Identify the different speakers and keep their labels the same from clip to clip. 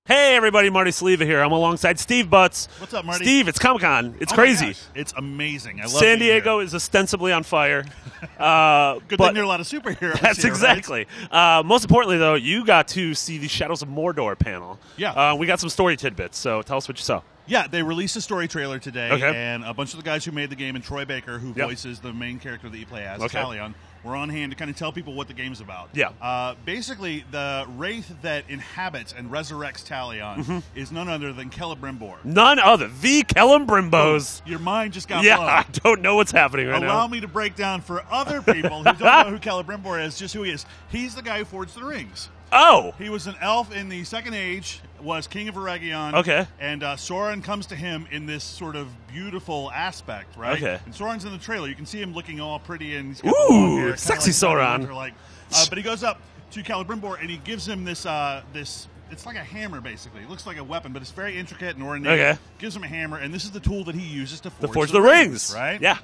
Speaker 1: Hey everybody, Marty Sleva here. I'm alongside Steve Butts.
Speaker 2: What's up, Marty?
Speaker 1: Steve, it's Comic-Con. It's crazy.
Speaker 2: It's amazing. I love
Speaker 1: San
Speaker 2: being
Speaker 1: Diego
Speaker 2: here.
Speaker 1: is ostensibly on fire.
Speaker 2: Good thing there are a lot of superheroes.
Speaker 1: That's
Speaker 2: here,
Speaker 1: exactly.
Speaker 2: Right?
Speaker 1: Most importantly, though, you got to see the Shadows of Mordor panel.
Speaker 2: Yeah.
Speaker 1: We got some story tidbits, so tell us what you saw.
Speaker 2: Yeah, they released a story trailer today,
Speaker 1: Okay.
Speaker 2: and a bunch of the guys who made the game, and Troy Baker, who voices the main character that you play as,
Speaker 1: Okay.
Speaker 2: Talion, were on hand to kind of tell people what the game's about.
Speaker 1: Yeah.
Speaker 2: Basically, the wraith that inhabits and resurrects Talion is none other than Celebrimbor.
Speaker 1: None other. The Celebrimbo's.
Speaker 2: Your mind just got
Speaker 1: Yeah,
Speaker 2: blown.
Speaker 1: I don't know what's happening right
Speaker 2: Allow
Speaker 1: now.
Speaker 2: me to break down for other people who don't know who Celebrimbor is, just who he is. He's the guy who forged the rings.
Speaker 1: Oh.
Speaker 2: He was an elf in the Second Age, was king of Eregion.
Speaker 1: Okay.
Speaker 2: And Sauron comes to him in this sort of beautiful aspect, right?
Speaker 1: Okay.
Speaker 2: And Sauron's in the trailer. You can see him looking all pretty and he's got the long hair, kinda
Speaker 1: sexy
Speaker 2: like
Speaker 1: Sauron.
Speaker 2: Winter-like. But he goes up to Celebrimbor and he gives him this it's like a hammer, basically. It looks like a weapon, but it's very intricate and ornate.
Speaker 1: Okay.
Speaker 2: Gives him a hammer, and this is the tool that he uses to
Speaker 1: forge the rings.
Speaker 2: right?
Speaker 1: Yeah.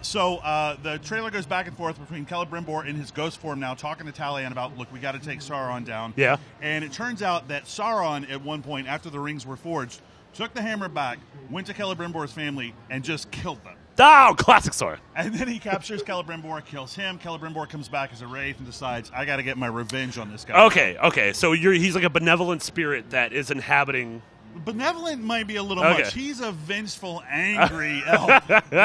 Speaker 2: So the trailer goes back and forth between Celebrimbor in his ghost form now talking to Talion about, look, we got to take Sauron down.
Speaker 1: Yeah.
Speaker 2: And it turns out that Sauron, at one point, after the rings were forged, took the hammer back, went to Celebrimbor's family, and just killed them.
Speaker 1: Oh, classic Sauron.
Speaker 2: And then he captures Celebrimbor, kills him. Celebrimbor comes back as a wraith and decides, I got to get my revenge on this guy.
Speaker 1: Okay. So he's like a benevolent spirit that is inhabiting.
Speaker 2: Benevolent might be a little
Speaker 1: Okay.
Speaker 2: much. He's a vengeful, angry elf.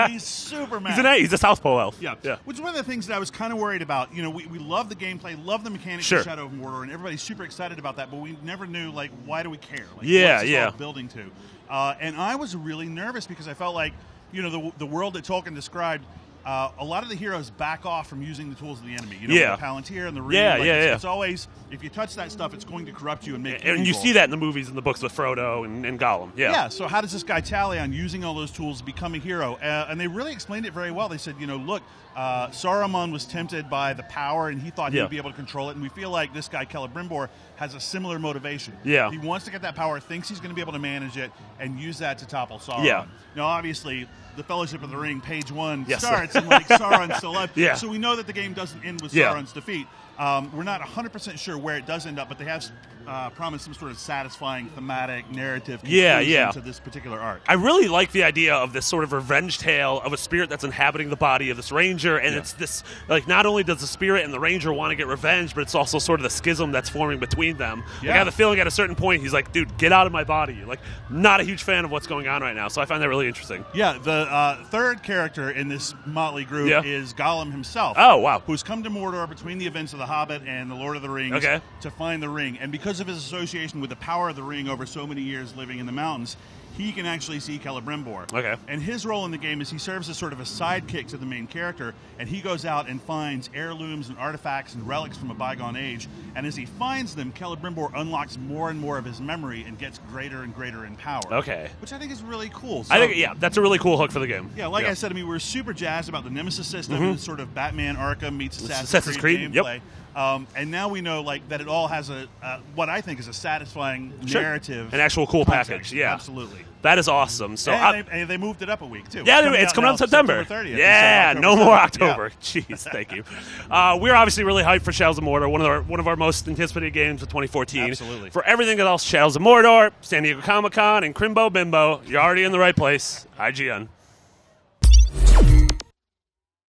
Speaker 2: He's super mad.
Speaker 1: He's a Southpaw elf.
Speaker 2: Yeah.
Speaker 1: Yeah.
Speaker 2: Which is one of the things that I was kind of worried about. You know, we love the gameplay, love the mechanics
Speaker 1: Sure.
Speaker 2: of Shadow of Mordor, and everybody's super excited about that, but we never knew, like, why do we care? Like,
Speaker 1: Yeah,
Speaker 2: what's this
Speaker 1: yeah.
Speaker 2: all building to? And I was really nervous because I felt like, you know, the world that Tolkien described, a lot of the heroes back off from using the tools of the enemy. You know,
Speaker 1: Yeah.
Speaker 2: the Palantir and the ring.
Speaker 1: Yeah,
Speaker 2: like,
Speaker 1: yeah.
Speaker 2: It's always, if you touch that stuff, it's going to corrupt you and make you
Speaker 1: And you
Speaker 2: evil.
Speaker 1: see that in the movies and the books with Frodo and Gollum.
Speaker 2: Yeah, so how does this guy Talion, using all those tools, become a hero? And they really explained it very well. They said, you know, look, Saruman was tempted by the power, and he thought
Speaker 1: Yeah.
Speaker 2: he'd be able to control it. And we feel like this guy Celebrimbor has a similar motivation.
Speaker 1: Yeah.
Speaker 2: He wants to get that power, thinks he's going to be able to manage it, and use that to topple Sauron.
Speaker 1: Yeah.
Speaker 2: Now, obviously, the Fellowship of the Ring, page 1,
Speaker 1: Yes.
Speaker 2: starts, and like Sauron's still alive.
Speaker 1: Yeah.
Speaker 2: So we know that the game doesn't end with
Speaker 1: Yeah.
Speaker 2: Sauron's defeat. We're not 100% sure where it does end up, but they have promised some sort of satisfying thematic narrative conclusion to this particular arc.
Speaker 1: I really like the idea of this sort of revenge tale of a spirit that's inhabiting the body of this ranger, and it's this, like, not only does the spirit and the ranger want to get revenge, but it's also sort of the schism that's forming between them. Like, I have the feeling at a certain point he's like, dude, get out of my body. Like, not a huge fan of what's going on right now, so I find that really interesting.
Speaker 2: Yeah, the third character in this motley group is Gollum himself.
Speaker 1: Oh, wow.
Speaker 2: Who's come to Mordor between the events of The Hobbit and The Lord of the Rings to find the ring. And because of his association with the power of the ring over so many years living in the mountains, he can actually see Celebrimbor.
Speaker 1: Okay.
Speaker 2: And his role in the game is he serves as sort of a sidekick to the main character, and he goes out and finds heirlooms and artifacts and relics from a bygone age. And as he finds them, Celebrimbor unlocks more and more of his memory and gets greater and greater in power.
Speaker 1: Okay.
Speaker 2: Which I think is really cool. So,
Speaker 1: I think, that's a really cool hook for the game.
Speaker 2: yeah, like I said, I mean, we're super jazzed about the Nemesis system and sort of Batman Arkham meets Assassin's
Speaker 1: Creed
Speaker 2: gameplay. And now we know, like, that it all has a what I think is a satisfying narrative,
Speaker 1: an actual cool
Speaker 2: context.
Speaker 1: package. Yeah,
Speaker 2: absolutely.
Speaker 1: That is awesome. So
Speaker 2: and they moved it up a week too.
Speaker 1: Yeah, it's coming out in September.
Speaker 2: 30th,
Speaker 1: yeah, no more October.
Speaker 2: Yeah.
Speaker 1: Jeez, thank you. We're obviously really hyped for Shadows of Mordor, one of our most anticipated games of 2014.
Speaker 2: Absolutely.
Speaker 1: For everything else, Shadows of Mordor, San Diego Comic-Con, and Crimbo Bimbo, you're already in the right place. IGN.